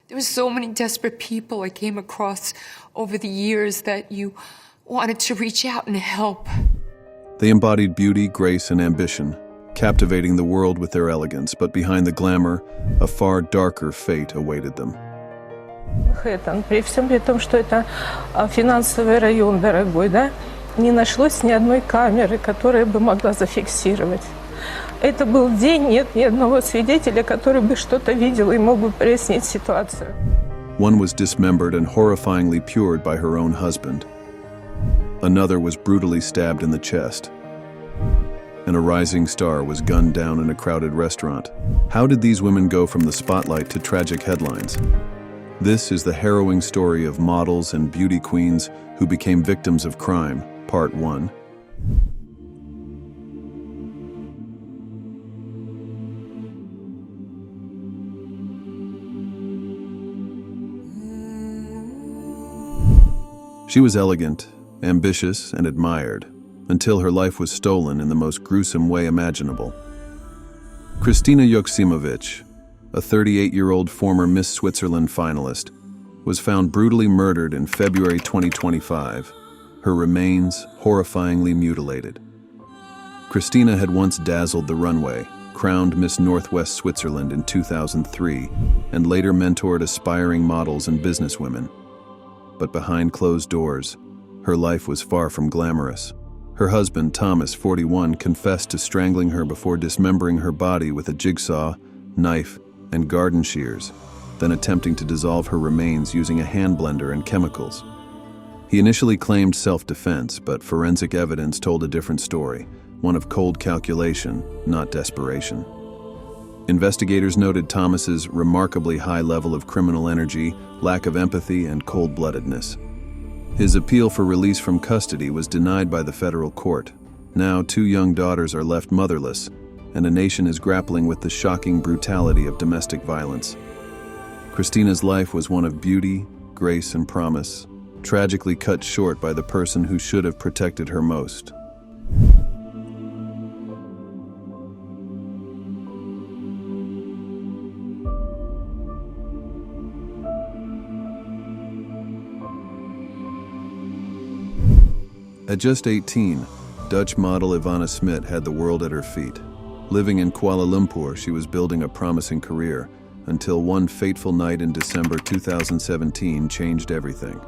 There were so many desperate people I came across over the years that you wanted to reach out and help. They embodied beauty, grace, and ambition, captivating the world with their elegance, but behind the glamour, a far darker fate awaited them. При всем при том, что это финансовый район дорогой, да, не нашлось ни одной камеры, которая бы могла зафиксировать. Это был день, нет ни одного свидетеля, который бы что-то видел и мог бы прояснить ситуацию. One was dismembered and horrifyingly pured by her own husband. Another was brutally stabbed in the chest. And a rising star was gunned down in a crowded restaurant. How did these women go from the spotlight to tragic headlines? This is the harrowing story of models and beauty queens who became victims of crime, Part 1. She was elegant, ambitious, and admired, until her life was stolen in the most gruesome way imaginable. Christina Joksimovic, a 38-year-old former Miss Switzerland finalist, was found brutally murdered in February 2025, her remains horrifyingly mutilated. Christina had once dazzled the runway, crowned Miss Northwest Switzerland in 2003, and later mentored aspiring models and businesswomen. But behind closed doors, her life was far from glamorous. Her husband, Thomas, 41, confessed to strangling her before dismembering her body with a jigsaw, knife, and garden shears, then attempting to dissolve her remains using a hand blender and chemicals. He initially claimed self-defense, but forensic evidence told a different story, one of cold calculation, not desperation. Investigators noted Thomas's remarkably high level of criminal energy, lack of empathy, and cold-bloodedness. His appeal for release from custody was denied by the federal court. Now, 2 young daughters are left motherless, and a nation is grappling with the shocking brutality of domestic violence. Christina's life was one of beauty, grace, and promise, tragically cut short by the person who should have protected her most. At just 18, Dutch model Ivana Smit had the world at her feet. Living in Kuala Lumpur, she was building a promising career, until one fateful night in December 2017 changed everything.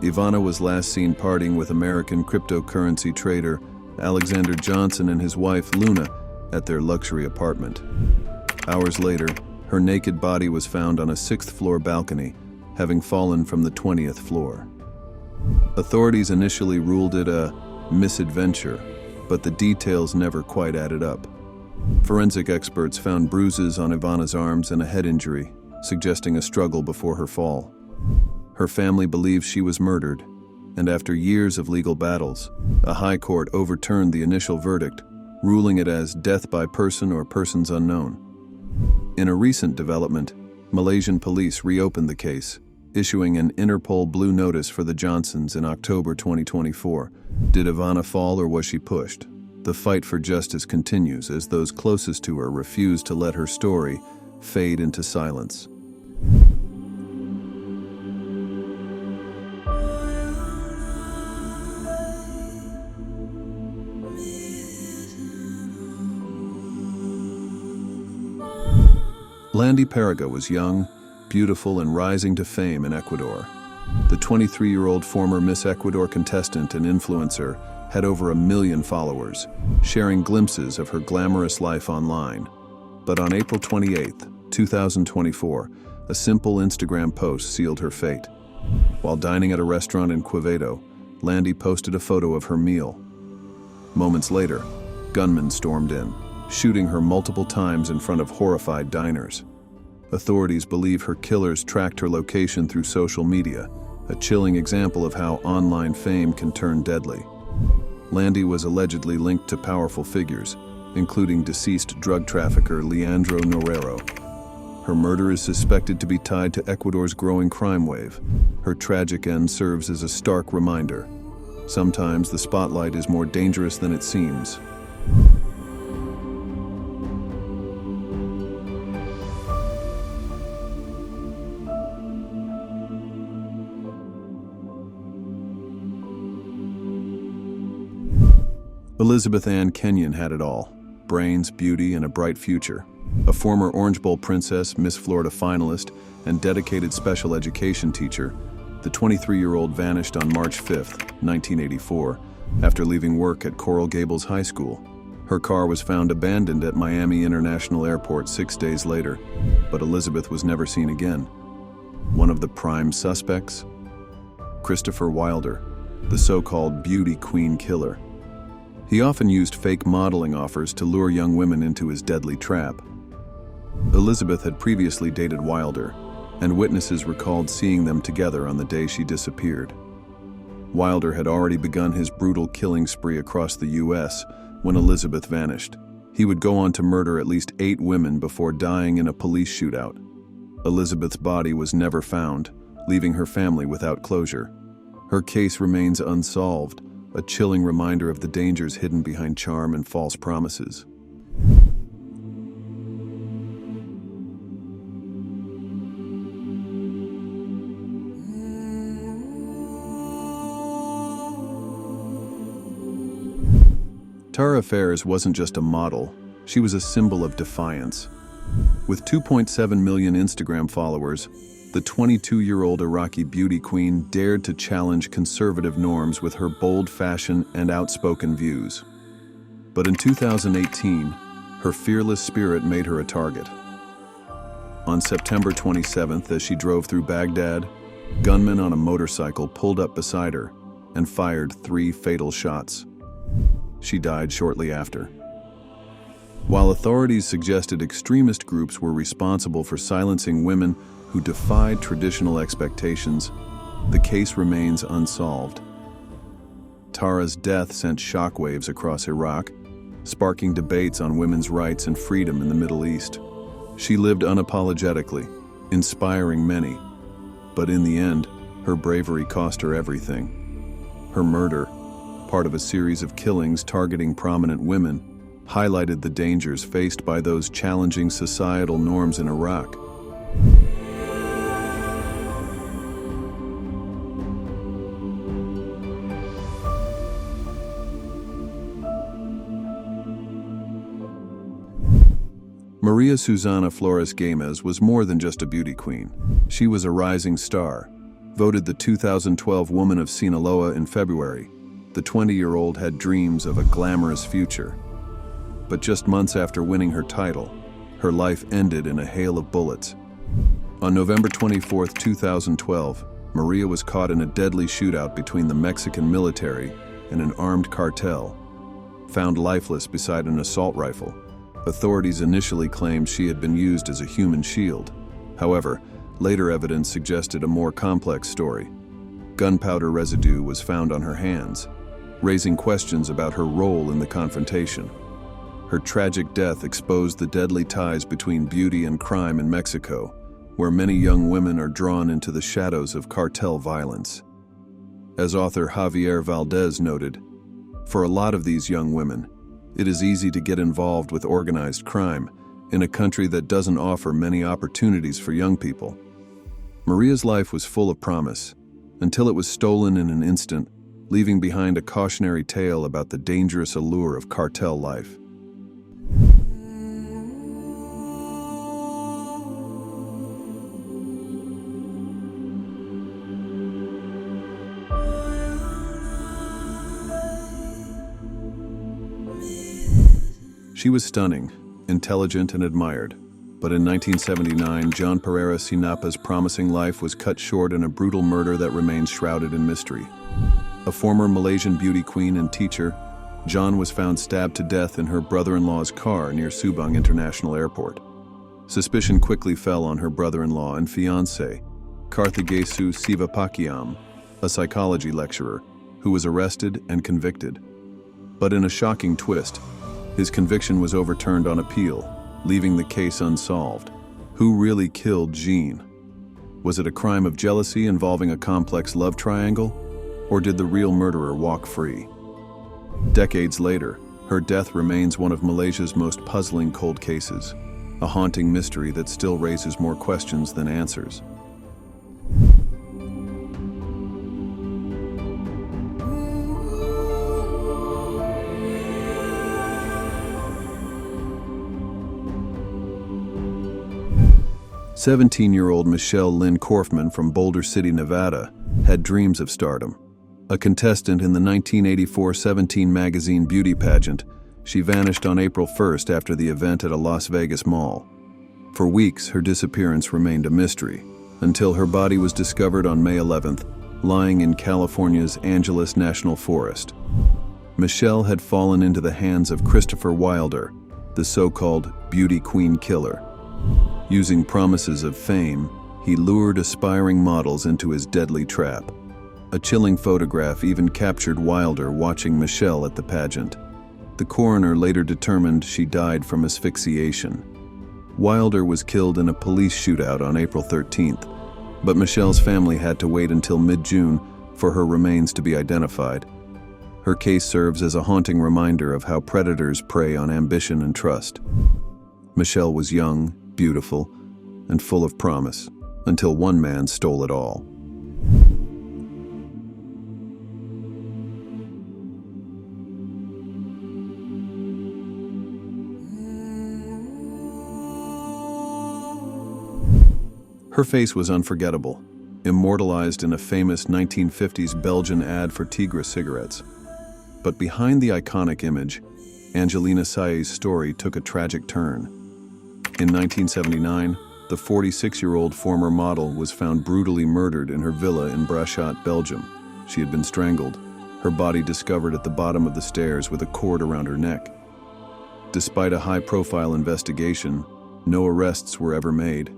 Ivana was last seen partying with American cryptocurrency trader Alexander Johnson and his wife Luna at their luxury apartment. Hours later, her naked body was found on a 6th-floor balcony, having fallen from the 20th floor. Authorities initially ruled it a misadventure, but the details never quite added up. Forensic experts found bruises on Ivana's arms and a head injury, suggesting a struggle before her fall. Her family believes she was murdered, and after years of legal battles, a high court overturned the initial verdict, ruling it as death by person or persons unknown. In a recent development, Malaysian police reopened the case, issuing an Interpol Blue Notice for the Johnsons in October 2024. Did Ivana fall or was she pushed? The fight for justice continues as those closest to her refuse to let her story fade into silence. Landy Párraga was young, beautiful, and rising to fame in Ecuador. The 23-year-old former Miss Ecuador contestant and influencer had over 1 million followers, sharing glimpses of her glamorous life online. But on April 28, 2024, a simple Instagram post sealed her fate. While dining at a restaurant in Quevedo, Landy posted a photo of her meal. Moments later, gunmen stormed in, shooting her multiple times in front of horrified diners. Authorities believe her killers tracked her location through social media, a chilling example of how online fame can turn deadly. Landy was allegedly linked to powerful figures, including deceased drug trafficker Leandro Norero. Her murder is suspected to be tied to Ecuador's growing crime wave. Her tragic end serves as a stark reminder. Sometimes the spotlight is more dangerous than it seems. Elizabeth Ann Kenyon had it all: brains, beauty, and a bright future. A former Orange Bowl princess, Miss Florida finalist, and dedicated special education teacher, the 23-year-old vanished on March 5, 1984, after leaving work at Coral Gables High School. Her car was found abandoned at Miami International Airport 6 days later, but Elizabeth was never seen again. One of the prime suspects? Christopher Wilder, the so-called beauty queen killer. He often used fake modeling offers to lure young women into his deadly trap. Elizabeth had previously dated Wilder, and witnesses recalled seeing them together on the day she disappeared. Wilder had already begun his brutal killing spree across the U.S. when Elizabeth vanished. He would go on to murder at least 8 women before dying in a police shootout. Elizabeth's body was never found, leaving her family without closure. Her case remains unsolved, a chilling reminder of the dangers hidden behind charm and false promises. Tara Fares wasn't just a model, she was a symbol of defiance. With 2.7 million Instagram followers, the 22-year-old Iraqi beauty queen dared to challenge conservative norms with her bold fashion and outspoken views. But in 2018, her fearless spirit made her a target. On September 27th, as she drove through Baghdad, gunmen on a motorcycle pulled up beside her and fired 3 fatal shots. She died shortly after. While authorities suggested extremist groups were responsible for silencing women who defied traditional expectations, the case remains unsolved. Tara's death sent shockwaves across Iraq, sparking debates on women's rights and freedom in the Middle East. She lived unapologetically, inspiring many, but in the end, her bravery cost her everything. Her murder, part of a series of killings targeting prominent women, highlighted the dangers faced by those challenging societal norms in Iraq. Maria Susana Flores Gomez was more than just a beauty queen. She was a rising star. Voted the 2012 Woman of Sinaloa in February, the 20-year-old had dreams of a glamorous future. But just months after winning her title, her life ended in a hail of bullets. On November 24, 2012, Maria was caught in a deadly shootout between the Mexican military and an armed cartel, found lifeless beside an assault rifle. Authorities initially claimed she had been used as a human shield. However, later evidence suggested a more complex story. Gunpowder residue was found on her hands, raising questions about her role in the confrontation. Her tragic death exposed the deadly ties between beauty and crime in Mexico, where many young women are drawn into the shadows of cartel violence. As author Javier Valdez noted, for a lot of these young women, it is easy to get involved with organized crime in a country that doesn't offer many opportunities for young people. Maria's life was full of promise, until it was stolen in an instant, leaving behind a cautionary tale about the dangerous allure of cartel life. She was stunning, intelligent, and admired. But in 1979, John Perera Sinnappa's promising life was cut short in a brutal murder that remains shrouded in mystery. A former Malaysian beauty queen and teacher, John was found stabbed to death in her brother-in-law's car near Subang International Airport. Suspicion quickly fell on her brother-in-law and fiancé, Karthigesu Sivapakiam, a psychology lecturer, who was arrested and convicted. But in a shocking twist, his conviction was overturned on appeal, leaving the case unsolved. Who really killed Jean? Was it a crime of jealousy involving a complex love triangle? Or did the real murderer walk free? Decades later, her death remains one of Malaysia's most puzzling cold cases, a haunting mystery that still raises more questions than answers. 17-year-old Michelle Lynn Korfman from Boulder City, Nevada, had dreams of stardom. A contestant in the 1984 17 magazine beauty pageant, she vanished on April 1st after the event at a Las Vegas mall. For weeks, her disappearance remained a mystery, until her body was discovered on May 11th, lying in California's Angeles National Forest. Michelle had fallen into the hands of Christopher Wilder, the so-called beauty queen killer. Using promises of fame, he lured aspiring models into his deadly trap. A chilling photograph even captured Wilder watching Michelle at the pageant. The coroner later determined she died from asphyxiation. Wilder was killed in a police shootout on April 13th, but Michelle's family had to wait until mid-June for her remains to be identified. Her case serves as a haunting reminder of how predators prey on ambition and trust. Michelle was young, beautiful, and full of promise, until one man stole it all. Her face was unforgettable, immortalized in a famous 1950s Belgian ad for Tigre cigarettes. But behind the iconic image, Angelina Saey's story took a tragic turn. In 1979, the 46-year-old former model was found brutally murdered in her villa in Brachat, Belgium. She had been strangled, her body discovered at the bottom of the stairs with a cord around her neck. Despite a high-profile investigation, no arrests were ever made.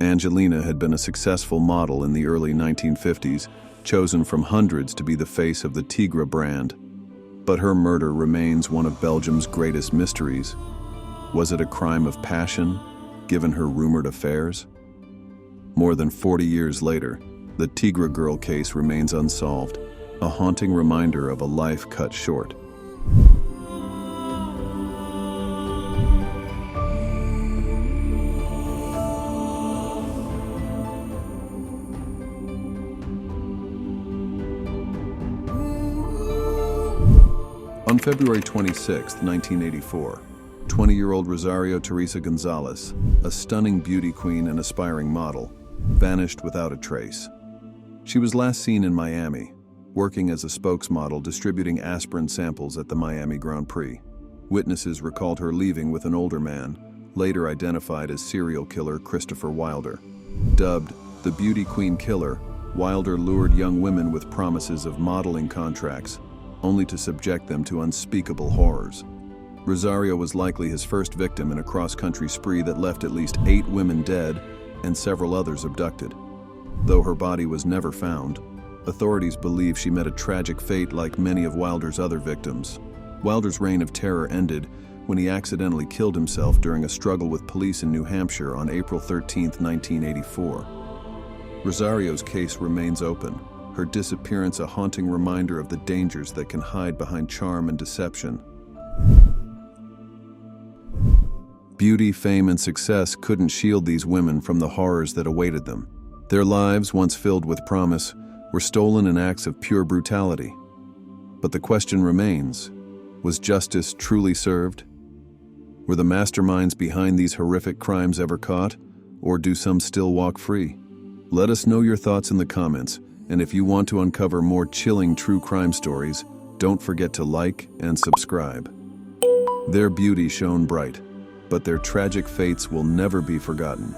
Angelina had been a successful model in the early 1950s, chosen from hundreds to be the face of the Tigre brand. But her murder remains one of Belgium's greatest mysteries. Was it a crime of passion, given her rumored affairs? More than 40 years later, the Tigre girl case remains unsolved, a haunting reminder of a life cut short. On February 26, 1984, 20-year-old Rosario Gonzalez, a stunning beauty queen and aspiring model, vanished without a trace. She was last seen in Miami, working as a spokesmodel distributing aspirin samples at the Miami Grand Prix. Witnesses recalled her leaving with an older man, later identified as serial killer Christopher Wilder. Dubbed the Beauty Queen Killer, Wilder lured young women with promises of modeling contracts, only to subject them to unspeakable horrors. Rosario was likely his first victim in a cross-country spree that left at least 8 women dead and several others abducted. Though her body was never found, authorities believe she met a tragic fate like many of Wilder's other victims. Wilder's reign of terror ended when he accidentally killed himself during a struggle with police in New Hampshire on April 13, 1984. Rosario's case remains open, her disappearance a haunting reminder of the dangers that can hide behind charm and deception. Beauty, fame, and success couldn't shield these women from the horrors that awaited them. Their lives, once filled with promise, were stolen in acts of pure brutality. But the question remains, was justice truly served? Were the masterminds behind these horrific crimes ever caught, or do some still walk free? Let us know your thoughts in the comments, and if you want to uncover more chilling true crime stories, don't forget to like and subscribe. Their beauty shone bright, but their tragic fates will never be forgotten.